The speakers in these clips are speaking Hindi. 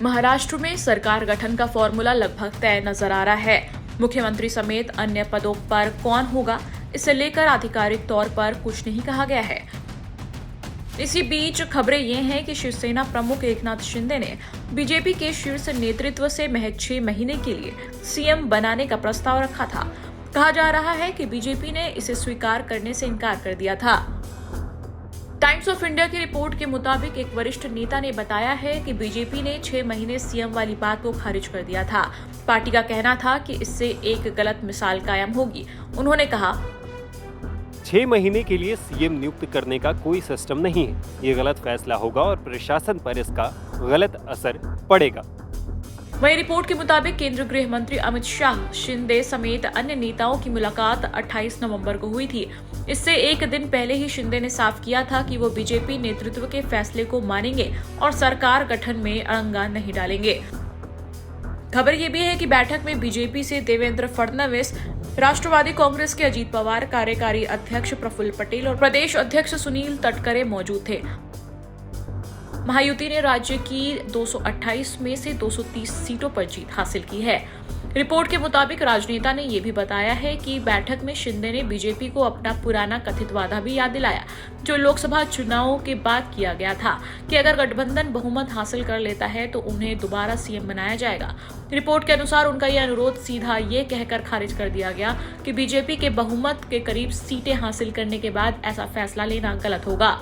महाराष्ट्र में सरकार गठन का फॉर्मूला लगभग तय नजर आ रहा है। मुख्यमंत्री समेत अन्य पदों पर कौन होगा, इसे लेकर आधिकारिक तौर पर कुछ नहीं कहा गया है। इसी बीच खबरें ये हैं कि शिवसेना प्रमुख एकनाथ शिंदे ने बीजेपी के शीर्ष नेतृत्व से महज 6 महीने के लिए सीएम बनाने का प्रस्ताव रखा था। कहा जा रहा है कि बीजेपी ने इसे स्वीकार करने से इनकार कर दिया था। टाइम्स ऑफ इंडिया की रिपोर्ट के मुताबिक एक वरिष्ठ नेता ने बताया है कि बीजेपी ने 6 महीने सीएम वाली बात को खारिज कर दिया था। पार्टी का कहना था कि इससे एक गलत मिसाल कायम होगी। उन्होंने कहा, 6 महीने के लिए सीएम नियुक्त करने का कोई सिस्टम नहीं है। ये गलत फैसला होगा और प्रशासन पर इसका गलत असर पड़ेगा। वहीं रिपोर्ट के मुताबिक केंद्रीय गृह मंत्री अमित शाह, शिंदे समेत अन्य नेताओं की मुलाकात 28 नवंबर को हुई थी। इससे एक दिन पहले ही शिंदे ने साफ किया था कि वो बीजेपी नेतृत्व के फैसले को मानेंगे और सरकार गठन में अड़ंगा नहीं डालेंगे। खबर ये भी है कि बैठक में बीजेपी से देवेंद्र फडणवीस, राष्ट्रवादी कांग्रेस के अजीत पवार, कार्यकारी अध्यक्ष प्रफुल्ल पटेल और प्रदेश अध्यक्ष सुनील तटकरे मौजूद थे। महायुति ने राज्य की 228 में से 230 सीटों पर जीत हासिल की है। रिपोर्ट के मुताबिक राजनेता ने यह भी बताया है कि बैठक में शिंदे ने बीजेपी को अपना पुराना कथित वादा भी याद दिलाया, जो लोकसभा चुनावों के बाद किया गया था कि अगर गठबंधन बहुमत हासिल कर लेता है तो उन्हें दोबारा सीएम बनाया जाएगा। रिपोर्ट के अनुसार उनका यह अनुरोध सीधा ये कहकर खारिज कर दिया गया कि बीजेपी के बहुमत के करीब सीटें हासिल करने के बाद ऐसा फैसला लेना गलत होगा।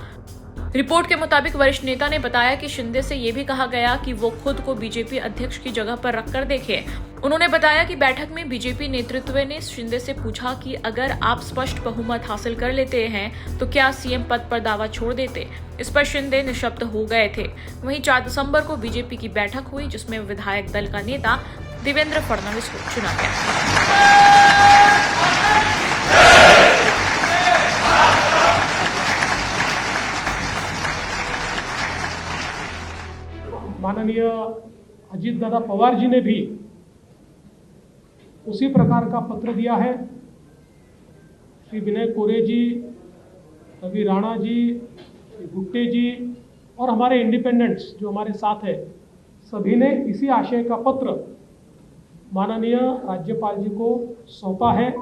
रिपोर्ट के मुताबिक वरिष्ठ नेता ने बताया कि शिंदे से ये भी कहा गया कि वो खुद को बीजेपी अध्यक्ष की जगह पर रखकर देखें। उन्होंने बताया कि बैठक में बीजेपी नेतृत्व ने शिंदे से पूछा कि अगर आप स्पष्ट बहुमत हासिल कर लेते हैं तो क्या सीएम पद पर दावा छोड़ देते। इस पर शिंदे निशब्द हो गए थे। वहीं 4 दिसंबर को बीजेपी की बैठक हुई, जिसमें विधायक दल का नेता देवेंद्र फडणवीस को चुना गया। माननीय अजीतदादा पवार जी ने भी उसी प्रकार का पत्र दिया है। श्री विनय कोरे जी, रवि राणा जी, श्री गुट्टे जी और हमारे इंडिपेंडेंट्स जो हमारे साथ है, सभी ने इसी आशय का पत्र माननीय राज्यपाल जी को सौंपा है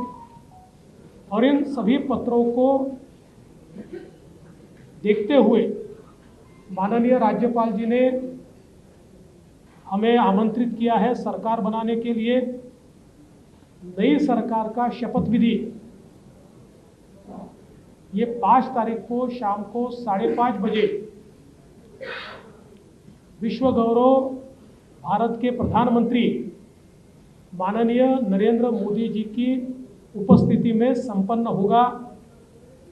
और इन सभी पत्रों को देखते हुए माननीय राज्यपाल जी ने हमें आमंत्रित किया है सरकार बनाने के लिए। नई सरकार का शपथ विधि ये 5 तारीख को शाम को 5:30 बजे विश्व गौरव भारत के प्रधानमंत्री माननीय नरेंद्र मोदी जी की उपस्थिति में संपन्न होगा।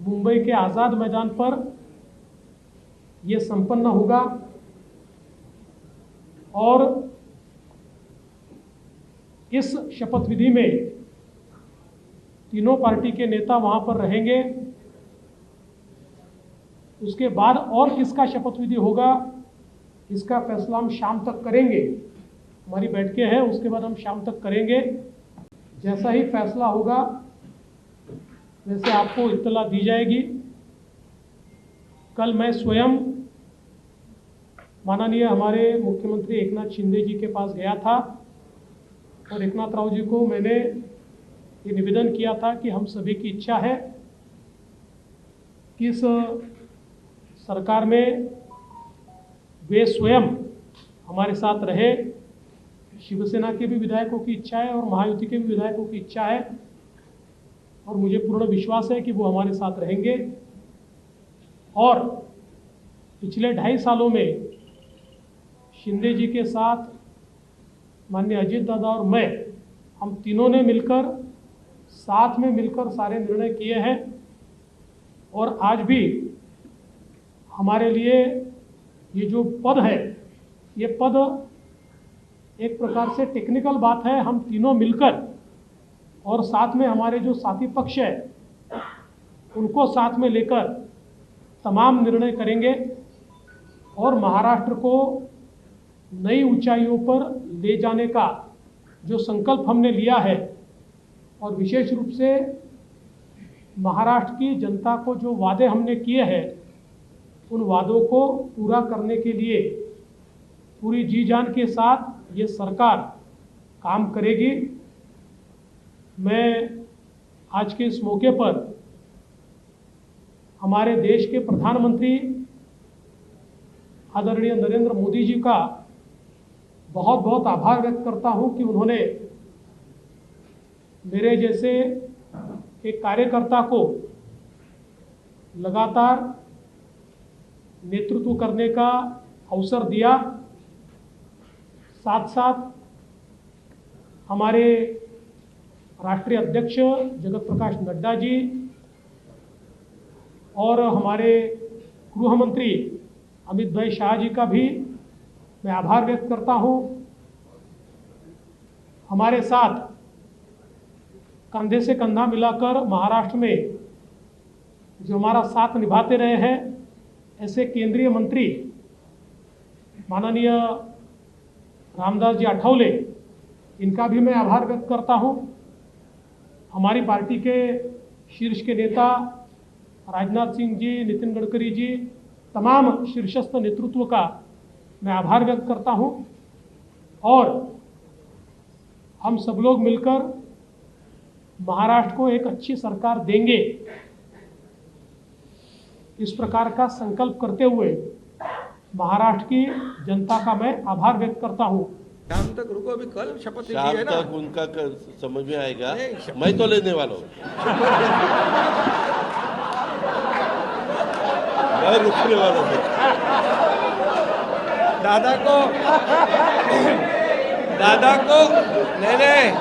मुंबई के आज़ाद मैदान पर ये संपन्न होगा और इस शपथ विधि में तीनों पार्टी के नेता वहां पर रहेंगे। उसके बाद और किसका शपथ विधि होगा, इसका फैसला हम शाम तक करेंगे। हमारी बैठकें हैं, उसके बाद हम शाम तक करेंगे। जैसा ही फैसला होगा वैसे आपको इत्तला दी जाएगी। कल मैं स्वयं माननीय हमारे मुख्यमंत्री एकनाथ शिंदे जी के पास गया था और एकनाथ राव जी को मैंने ये निवेदन किया था कि हम सभी की इच्छा है कि इस सरकार में वे स्वयं हमारे साथ रहे। शिवसेना के भी विधायकों की इच्छा है और महायुति के भी विधायकों की इच्छा है और मुझे पूर्ण विश्वास है कि वो हमारे साथ रहेंगे। और पिछले 2.5 सालों में शिंदे जी के साथ माननीय अजीत दादा और मैं, हम तीनों ने मिलकर साथ में मिलकर सारे निर्णय किए हैं और आज भी हमारे लिए ये जो पद है, ये पद एक प्रकार से टेक्निकल बात है। हम तीनों मिलकर और साथ में हमारे जो साथी पक्ष है उनको साथ में लेकर तमाम निर्णय करेंगे और महाराष्ट्र को नई ऊंचाइयों पर ले जाने का जो संकल्प हमने लिया है और विशेष रूप से महाराष्ट्र की जनता को जो वादे हमने किए हैं उन वादों को पूरा करने के लिए पूरी जी जान के साथ ये सरकार काम करेगी। मैं आज के इस मौके पर हमारे देश के प्रधानमंत्री आदरणीय नरेंद्र मोदी जी का बहुत बहुत आभार व्यक्त करता हूं कि उन्होंने मेरे जैसे एक कार्यकर्ता को लगातार नेतृत्व करने का अवसर दिया। साथ साथ हमारे राष्ट्रीय अध्यक्ष जगत प्रकाश नड्डा जी और हमारे गृह मंत्री अमित भाई शाह जी का भी मैं आभार व्यक्त करता हूं। हमारे साथ कंधे से कंधा मिलाकर महाराष्ट्र में जो हमारा साथ निभाते रहे हैं, ऐसे केंद्रीय मंत्री माननीय रामदास जी आठवले, इनका भी मैं आभार व्यक्त करता हूं। हमारी पार्टी के शीर्ष के नेता राजनाथ सिंह जी, नितिन गडकरी जी, तमाम शीर्षस्थ नेतृत्व का मैं आभार व्यक्त करता हूं। और हम सब लोग मिलकर महाराष्ट्र को एक अच्छी सरकार देंगे, इस प्रकार का संकल्प करते हुए महाराष्ट्र की जनता का मैं आभार व्यक्त करता हूं। शाम तक रुको, अभी कल शपथ ली शाम है ना। तक उनका समझ में आएगा। नहीं, मैं तो लेने वाला हूँ, मैं रुकने वाला हूँ। दादा को नहीं,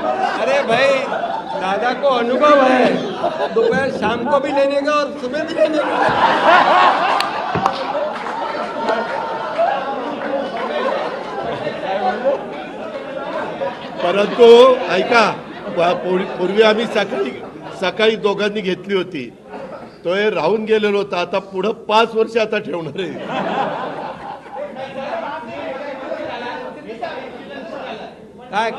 अरे भाई दादा को अनुभव है, दोपहर शाम को भी लेने का और सुबह भी लेने का। परंतु ऐका, पूर्वी आम्ही सकाळी दोघांनी घेतली होती, तो हे राहून गेलेलो होता। आता पुढे 5 वर्ष आता ठेवणार आहे। काय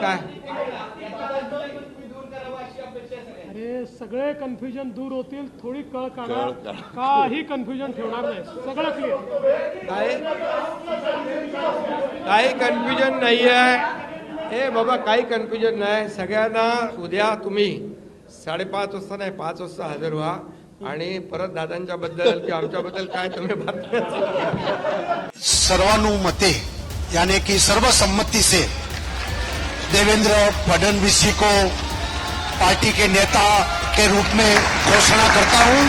अरे सगळे कन्फ्युजन दूर होतील, थोडी कळ काढा, कळ काढा. काही कन्फ्युजन ठेवणार नाही, सगळं क्लिअर। काही कन्फ्युजन नाही आहे। ए बाबा, काही कन्फ्युजन नाही। सगळ्यांना उद्या तुम्ही 5:30 वाजता नाही 5 वाजता हजर व्हा आणि परत दादांच्या बद्दल किंवा आमच्या बद्दल काय तुम्ही बातम्या सर्वानुमते यानी कि सर्वसम्मति से देवेंद्र फडणवीस जी को पार्टी के नेता के रूप में घोषणा करता हूं।